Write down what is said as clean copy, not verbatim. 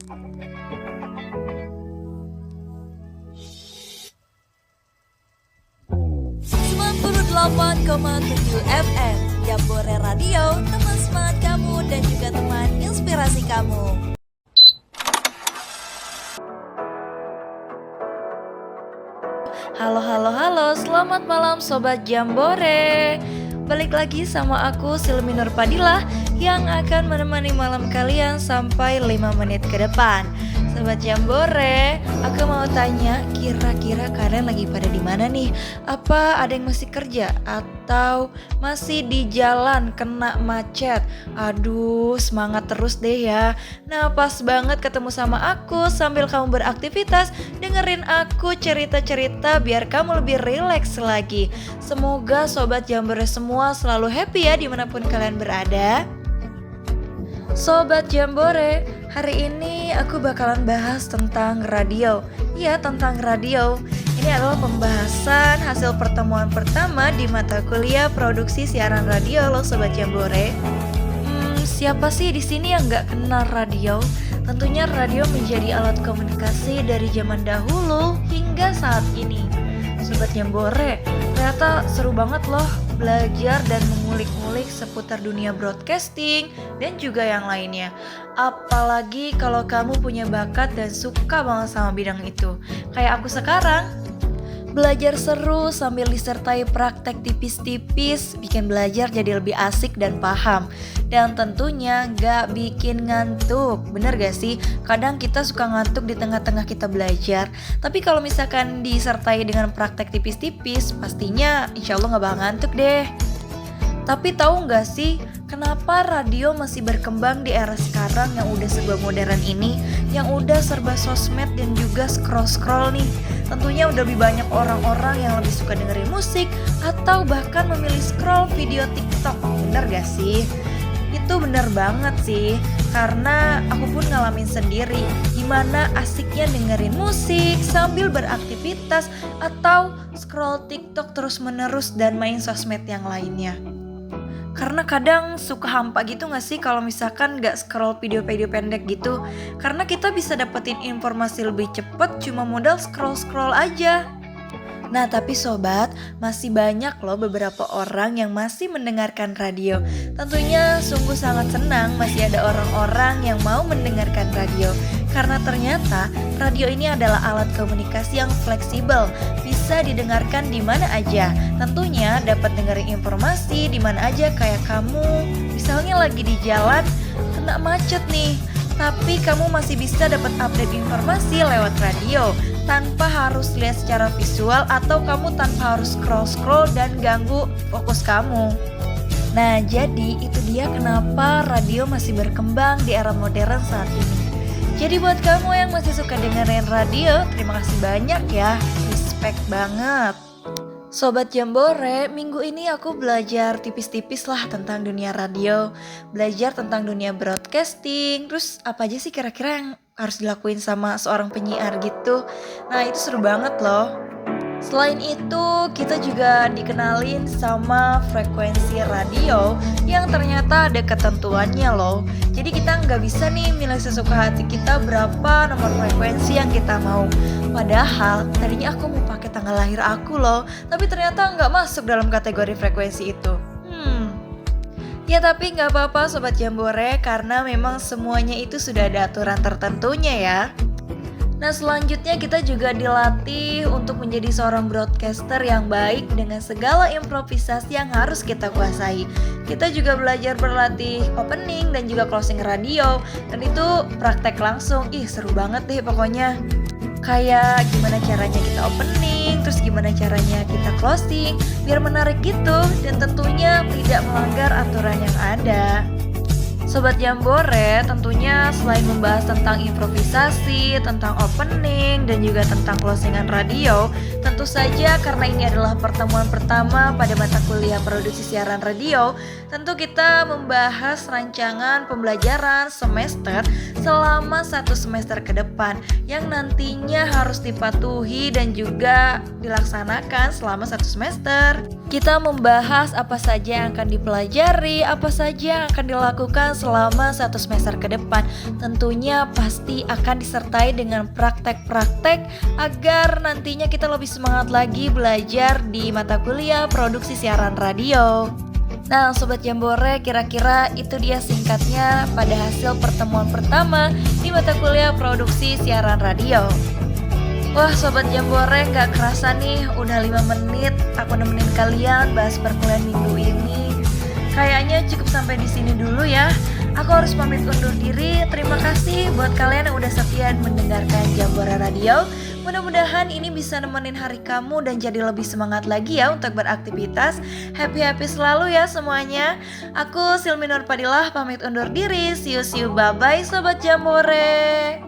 FM Jambore Radio, teman semangat kamu dan juga teman inspirasi kamu. Halo, selamat malam Sobat Jambore. Balik lagi sama aku Silmi Nur Padilah yang akan menemani malam kalian sampai 5 menit ke depan. Sobat Jambore, aku mau tanya, kira-kira kalian lagi pada di mana nih? Apa ada yang masih kerja atau masih di jalan kena macet? Aduh, semangat terus deh ya. Nah, pas banget ketemu sama aku sambil kamu beraktivitas, dengerin aku cerita-cerita biar kamu lebih rileks lagi. Semoga Sobat Jambore semua selalu happy ya dimanapun kalian berada. Sobat Jambore, hari ini aku bakalan bahas tentang radio. Iya, tentang radio. Ini adalah pembahasan hasil pertemuan pertama di mata kuliah produksi siaran radio loh Sobat Jambore. Siapa sih di sini yang nggak kenal radio? Tentunya radio menjadi alat komunikasi dari zaman dahulu hingga saat ini. Sobat Jambore, ternyata seru banget loh belajar dan mengulik-ngulik seputar dunia broadcasting dan juga yang lainnya. Apalagi kalau kamu punya bakat dan suka banget sama bidang itu. Kayak aku sekarang. Belajar seru sambil disertai praktek tipis-tipis bikin belajar jadi lebih asik dan paham. Dan tentunya gak bikin ngantuk. Bener gak sih? Kadang kita suka ngantuk di tengah-tengah kita belajar. Tapi kalau misalkan disertai dengan praktek tipis-tipis, pastinya insya Allah gak bakal ngantuk deh. Tapi tahu gak sih kenapa radio masih berkembang di era sekarang yang udah serba modern ini, yang udah serba sosmed dan juga scroll-scroll nih. Tentunya udah lebih banyak orang-orang yang lebih suka dengerin musik atau bahkan memilih scroll video TikTok. Bener gak sih? Itu bener banget sih, karena aku pun ngalamin sendiri gimana asiknya dengerin musik sambil beraktivitas atau scroll TikTok terus menerus dan main sosmed yang lainnya. Karena kadang suka hampa gitu gak sih kalau misalkan gak scroll video-video pendek gitu. Karena kita bisa dapetin informasi lebih cepet cuma modal scroll-scroll aja. Nah tapi sobat, masih banyak loh beberapa orang yang masih mendengarkan radio. Tentunya sungguh sangat senang masih ada orang-orang yang mau mendengarkan radio. Karena ternyata radio ini adalah alat komunikasi yang fleksibel, bisa didengarkan di mana aja. Tentunya dapat dengerin informasi di mana aja, kayak kamu misalnya lagi di jalan kena macet nih, tapi kamu masih bisa dapat update informasi lewat radio tanpa harus lihat secara visual atau kamu tanpa harus scroll-scroll dan ganggu fokus kamu. Nah, jadi itu dia kenapa radio masih berkembang di era modern saat ini. Jadi buat kamu yang masih suka dengerin radio, terima kasih banyak ya, respect banget. Sobat Jambore, minggu ini aku belajar tipis-tipis lah tentang dunia radio, belajar tentang dunia broadcasting, terus apa aja sih kira-kira yang harus dilakuin sama seorang penyiar gitu. Nah itu seru banget loh. Selain itu kita juga dikenalin sama frekuensi radio yang ternyata ada ketentuannya loh. Jadi kita nggak bisa nih milih sesuka hati kita berapa nomor frekuensi yang kita mau. Padahal tadinya aku mau pakai tanggal lahir aku loh, tapi ternyata nggak masuk dalam kategori frekuensi itu. Ya tapi nggak apa-apa Sobat Jambore, karena memang semuanya itu sudah ada aturan tertentunya ya. Nah selanjutnya kita juga dilatih untuk menjadi seorang broadcaster yang baik dengan segala improvisasi yang harus kita kuasai. Kita juga belajar berlatih opening dan juga closing radio, dan itu praktek langsung. Seru banget deh pokoknya. Kayak gimana caranya kita opening, terus gimana caranya kita closing, biar menarik gitu dan tentunya tidak melanggar aturan yang ada. Sobat Jambore, tentunya selain membahas tentang improvisasi, tentang opening, dan juga tentang closingan radio, tentu saja karena ini adalah pertemuan pertama pada mata kuliah produksi siaran radio, tentu kita membahas rancangan pembelajaran semester selama 1 semester ke depan. yang nantinya harus dipatuhi dan juga dilaksanakan selama 1 semester. Kita membahas apa saja yang akan dipelajari, apa saja yang akan dilakukan selama 1 semester ke depan. Tentunya pasti akan disertai dengan praktek-praktek agar nantinya kita lebih semangat lagi belajar di mata kuliah produksi siaran radio. Nah Sobat Jambore, kira-kira itu dia singkatnya pada hasil pertemuan pertama di mata kuliah produksi siaran radio. Wah Sobat Jambore, gak kerasa nih udah 5 menit aku nemenin kalian bahas perkuliahan minggu ini. Kayaknya cukup sampai di sini dulu ya. Aku harus pamit undur diri. Terima kasih buat kalian yang udah setia mendengarkan Jambore Radio. Mudah-mudahan ini bisa nemenin hari kamu dan jadi lebih semangat lagi ya untuk beraktivitas. Happy selalu ya semuanya. Aku Silmi Nur Padilah pamit undur diri. See you bye bye Sobat Jambore.